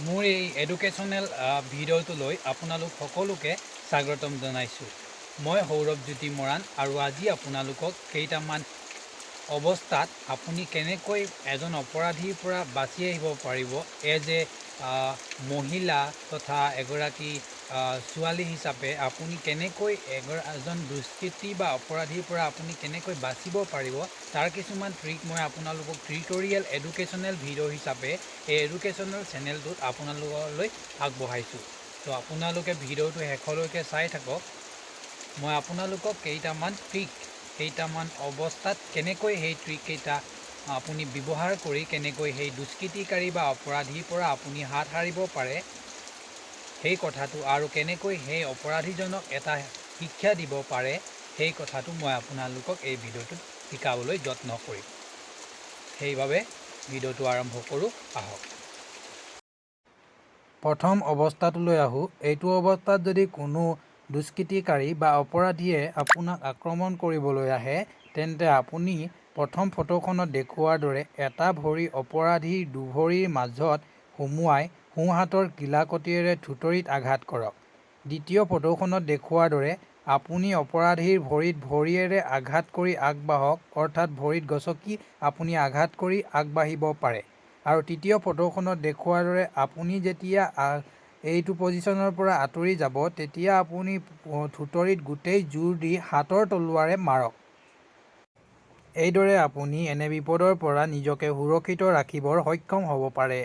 মোৰ এই এডুকেশ্যনেল ভিডিঅ'টোলৈ আপোনালোক সকলোকে স্বাগতম জনাইছোঁ। মই সৌৰভজ্যোতি মৰাণ আৰু আজি আপোনালোকক কেইটামান অৱস্থাত আপুনি কেনেকৈ এজন অপৰাধীৰ পৰা বাচি আহিব পাৰিব এজ এ মহিলা তথা এগৰাকী ছোৱালী হিচাপে আপুনি কেনেকৈ এজন দুষ্কৃতি বা অপৰাধীৰ পৰা আপুনি কেনেকৈ বাচিব পাৰিব তাৰ কিছুমান ট্ৰিক মই আপোনালোকক টিউটৰিয়েল এডুকেশ্যনেল ভিডিঅ' হিচাপে এই এডুকেশ্যনেল চেনেলটোত আপোনালোকলৈ আগবঢ়াইছোঁ। তো আপোনালোকে ভিডিঅ'টো শেষলৈকে চাই থাকক। মই আপোনালোকক কেইটামান ট্ৰিক কেইটামান অৱস্থাত কেনেকৈ সেই ট্ৰিককেইটা আপুনি ব্যৱহাৰ কৰি কেনেকৈ সেই দুষ্কৃতিকাৰী বা অপৰাধীৰ পৰা আপুনি হাত সাৰিব পাৰে সেই কথাটো আৰু কেনেকৈ সেই অপৰাধীজনক এটা শিক্ষা দিব পাৰে সেই কথাটো মই আপোনালোকক এই ভিডিঅ'টোত শিকাবলৈ যত্ন কৰিম। সেইবাবে ভিডিঅ'টো আৰম্ভ কৰোঁ আহক। প্ৰথম অৱস্থাটোলৈ আহোঁ। এইটো অৱস্থাত যদি কোনো দুষ্কৃতিকাৰী বা অপৰাধীয়ে আপোনাক আক্ৰমণ কৰিবলৈ আহে তেন্তে আপুনি প্ৰথম ফটোখনত দেখুওৱাৰ দৰে এটা ভৰি অপৰাধীৰ দুভৰিৰ মাজত সুমুৱাই সোঁহাতৰ কিলাকটিৰে থুতৰিত আঘাত কৰক। দ্বিতীয় ফটোখনত দেখুওৱাৰ দৰে আপুনি অপৰাধীৰ ভৰিত ভৰিয়েৰে আঘাত কৰি আগবাঢ়ক, অৰ্থাৎ ভৰিত গচকি আপুনি আঘাত কৰি আগবাঢ়িব পাৰে। আৰু তৃতীয় ফটোখনত দেখুওৱাৰ দৰে আপুনি যেতিয়া এইটো পজিশ্যনৰ পৰা আঁতৰি যাব তেতিয়া আপুনি থুতৰিত গোটেই জোৰ দি হাতৰ তলুৱাৰে মাৰক। এইদৰে আপুনি এনে বিপদৰ পৰা নিজকে সুৰক্ষিত ৰাখিবৰ সক্ষম হ'ব পাৰে।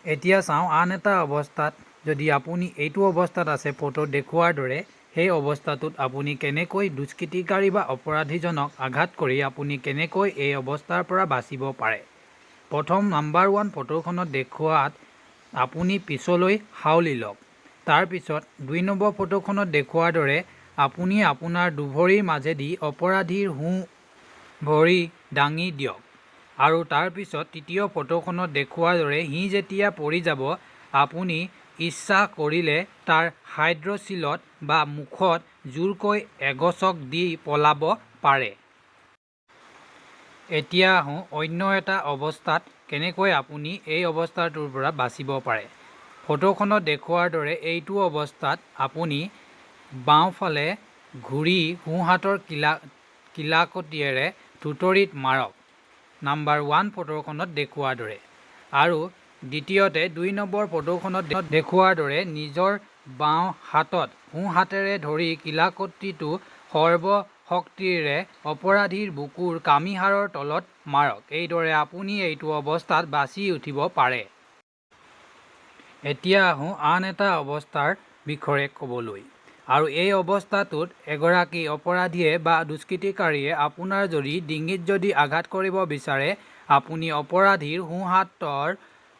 এতিয়া চাওঁ আন এটা অৱস্থাত যদি আপুনি এইটো অৱস্থাত আছে ফটোত দেখুওৱাৰ দৰে সেই অৱস্থাটোত আপুনি কেনেকৈ দুষ্কৃতিকাৰী বা অপৰাধীজনক আঘাত কৰি আপুনি কেনেকৈ এই অৱস্থাৰ পৰা বাচিব পাৰে। প্ৰথম নাম্বাৰ 1 ফটোখনত দেখুওৱাত আপুনি পিছলৈ হাউলি লওক। তাৰপিছত 2 নম্বৰ ফটোখনত দেখুওৱাৰ দৰে আপুনি আপোনাৰ দুভৰিৰ মাজেদি অপৰাধীৰ সোঁ ভৰি দাঙি দিয়ক। আৰু তাৰপিছত তৃতীয় ফটোখনত দেখুওৱাৰ দৰে সি যেতিয়া পৰি যাব আপুনি ইচ্ছা কৰিলে তাৰ হাইড্ৰচিলত বা মুখত জোৰকৈ এগচক দি পলাব পাৰে। এতিয়া আহোঁ অন্য এটা অৱস্থাত কেনেকৈ আপুনি এই অৱস্থাটোৰ পৰা বাচিব পাৰে। ফটোখনত দেখুওৱাৰ দৰে এইটো অৱস্থাত আপুনি বাওঁফালে ঘূৰি সোঁহাতৰ কিলাকটিৰে থুতৰিত মাৰক, নাম্বাৰ 1 ফটোখনত দেখুওৱাৰ দৰে। আৰু দ্বিতীয়তে 2 নম্বৰ ফটোখনত দেখুওৱাৰ দৰে নিজৰ বাওঁ হাতত সোঁহাতেৰে ধৰি কিলাকটিটো সৰ্বশক্তিৰে অপৰাধীৰ বুকুৰ কামিহাড়ৰ তলত মাৰক। এইদৰে আপুনি এইটো অৱস্থাত বাচি উঠিব পাৰে। এতিয়া আহোঁ আন এটা অৱস্থাৰ বিষয়ে ক'বলৈ। আৰু এই অৱস্থাটোত এগৰাকী অপৰাধীয়ে বা দুষ্কৃতিকাৰীয়ে আপোনাৰ ডিঙিত যদি আঘাত কৰিব বিচাৰে আপুনি অপৰাধীৰ সোঁহাতৰ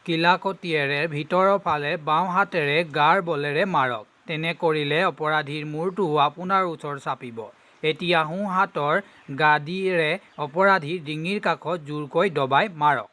কিলাকটিৰে ভিতৰৰ ফালে বাওঁ হাতেৰে গাৰ বলেৰে মাৰক। তেনে কৰিলে অপৰাধীৰ মূৰটো আপোনাৰ ওচৰ চাপিব। এতিয়া সোঁহাতৰ গাদীৰে অপৰাধীৰ ডিঙিৰ কাষত জোৰকৈ দবাই মাৰক।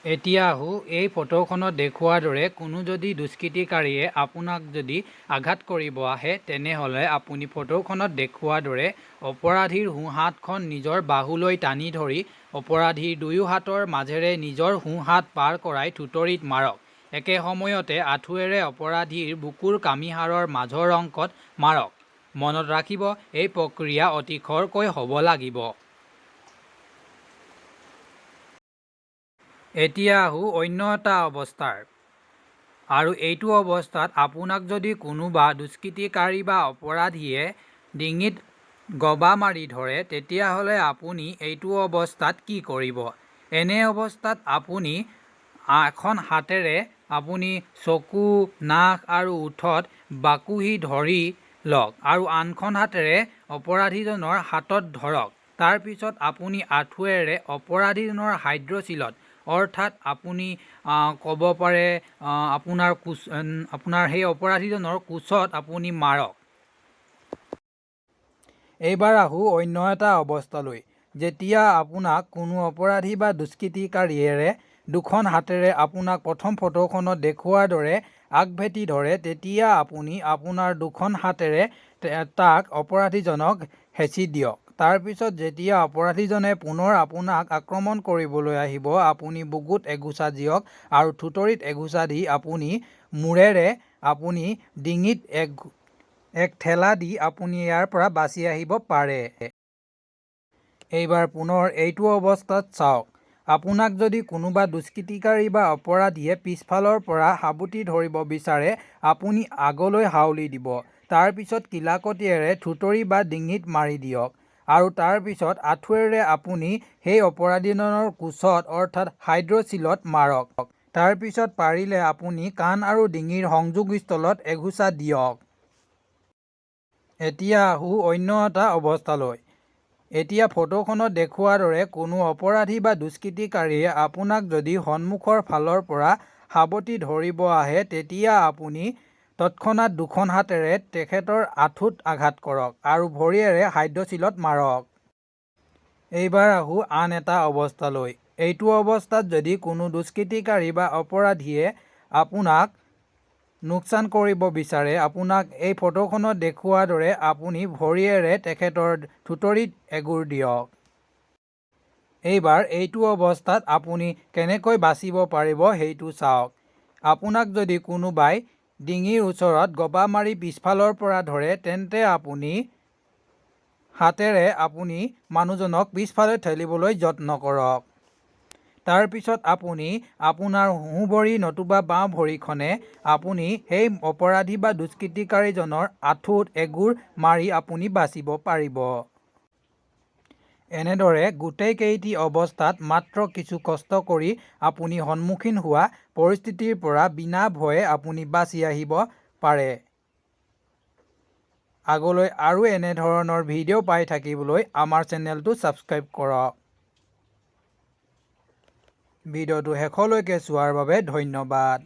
এতিয়া আহোঁ এই ফটোখনত দেখুওৱাৰ দৰে কোনো যদি দুষ্কৃতিকাৰীয়ে আপোনাক যদি আঘাত কৰিব আহে তেনেহ'লে আপুনি ফটোখনত দেখুওৱাৰ দৰে অপৰাধীৰ সোঁহাতখন নিজৰ বাহুলৈ টানি ধৰি অপৰাধীৰ দুয়ো হাতৰ মাজেৰে নিজৰ সোঁহাত পাৰ কৰাই থুতৰিত মাৰক। একে সময়তে আঁঠুৱেৰে অপৰাধীৰ বুকুৰ কামিহাড়ৰ মাজৰ অংশত মাৰক। মনত ৰাখিব এই প্ৰক্ৰিয়া অতি খৰকৈ হ'ব লাগিব। এতিয়া আহোঁ অন্য এটা অৱস্থাৰ। আৰু এইটো অৱস্থাত আপোনাক যদি কোনোবা দুষ্কৃতিকাৰী বা অপৰাধীয়ে ডিঙিত গবা মাৰি ধৰে তেতিয়াহ'লে আপুনি এইটো অৱস্থাত কি কৰিব। এনে অৱস্থাত আপুনি এখন হাতেৰে আপুনি চকু, নাক আৰু ওঠত বাকুহি ধৰি লওক আৰু আনখন হাতেৰে অপৰাধীজনৰ হাতত ধৰক। তাৰপিছত আপুনি আঁঠুৱেৰে অপৰাধীজনৰ হাইড্ৰচিলত অৰ্থাৎ আপুনি ক'ব পাৰে আপোনাৰ সেই অপৰাধীজনৰ কোচত আপুনি মাৰক। এইবাৰ আহোঁ অন্য এটা অৱস্থালৈ। যেতিয়া আপোনাক কোনো অপৰাধী বা দুষ্কৃতিকাৰীয়ে দুখন হাতেৰে আপোনাক প্ৰথম ফটোখনত দেখুওৱাৰ দৰে আগভেটি ধৰে তেতিয়া আপুনি আপোনাৰ দুখন হাতেৰে তাক অপৰাধীজনক হেঁচি দিয়ক। তাৰপিছত যেতিয়া অপৰাধীজনে পুনৰ আপোনাক আক্ৰমণ কৰিবলৈ আহিব, আপুনি বুকুত এগোচা দিয়ক আৰু থুতৰিত এগোচা দি আপুনি মূৰেৰে আপুনি ডিঙিত এক ঠেলা দি আপুনি ইয়াৰ পৰা বাচি আহিব পাৰে। এইবাৰ পুনৰ এইটো অৱস্থাত চাওক। আপোনাক যদি কোনোবা দুষ্কৃতিকাৰী বা অপৰাধীয়ে পিছফালৰ পৰা সাবটি ধৰিব বিচাৰে, আপুনি আগলৈ হাউলি দিব। তাৰপিছত কিলাকটিৰে থুতৰি বা ডিঙিত মাৰি দিয়ক আৰু তাৰপিছত আঁঠুৱেৰে আপুনি সেই অপৰাধীজনৰ কোচত অৰ্থাৎ হাইড্ৰ'চিলত মাৰক। তাৰপিছত পাৰিলে আপুনি কাণ আৰু ডিঙিৰ সংযোগস্থলত এগোচা দিয়ক। এতিয়া আহোঁ অন্য এটা অৱস্থালৈ। এতিয়া ফটোখনত দেখুওৱাৰ দৰে কোনো অপৰাধী বা দুষ্কৃতিকাৰীয়ে আপোনাক যদি সন্মুখৰ ফালৰ পৰা সাবটি ধৰিব আহে, তেতিয়া আপুনি তৎক্ষণাৎ দুখন হাতেৰে তেখেতৰ আঁঠুত আঘাত কৰক আৰু ভৰিৰে হাইড্ৰ'চিলত মাৰক। এইবাৰ আহোঁ আন এটা অৱস্থালৈ। এইটো অৱস্থাত যদি কোনো দুষ্কৃতিকাৰী বা অপৰাধীয়ে আপোনাক লোকচান কৰিব বিচাৰে, আপোনাক এই ফটোখনত দেখুওৱাৰ দৰে আপুনি ভৰিৰে তেখেতৰ থুতৰিত এগুৰ দিয়ক। এইবাৰ এইটো অৱস্থাত আপুনি কেনেকৈ বাচিব পাৰিব সেইটো চাওক। আপোনাক যদি কোনোবাই ডিঙিৰ ওচৰত গবা মাৰি পিছফালৰ পৰা ধৰে, তেন্তে আপুনি হাতেৰে আপুনি মানুহজনক পিছফালে ঠেলিবলৈ যত্ন কৰক। তাৰপিছত আপুনি আপোনাৰ সোঁ ভৰি নতুবা বাওঁ ভৰিখনে আপুনি সেই অপৰাধী বা দুষ্কৃতিকাৰীজনৰ আঁঠুত এগুৰ মাৰি আপুনি বাচিব পাৰিব। এনেদৰে গোটেইকেইটি অৱস্থাত মাত্ৰ কিছু কষ্ট কৰি আপুনি সন্মুখীন হোৱা পৰিস্থিতিৰ পৰা বিনা ভয়ে আপুনি বাচি আহিব পাৰে। আগলৈ আৰু এনেধৰণৰ ভিডিঅ' পাই থাকিবলৈ আমাৰ চেনেলটো ছাবস্ক্ৰাইব কৰক। ভিডিঅ'টো শেষলৈকে চোৱাৰ বাবে ধন্যবাদ।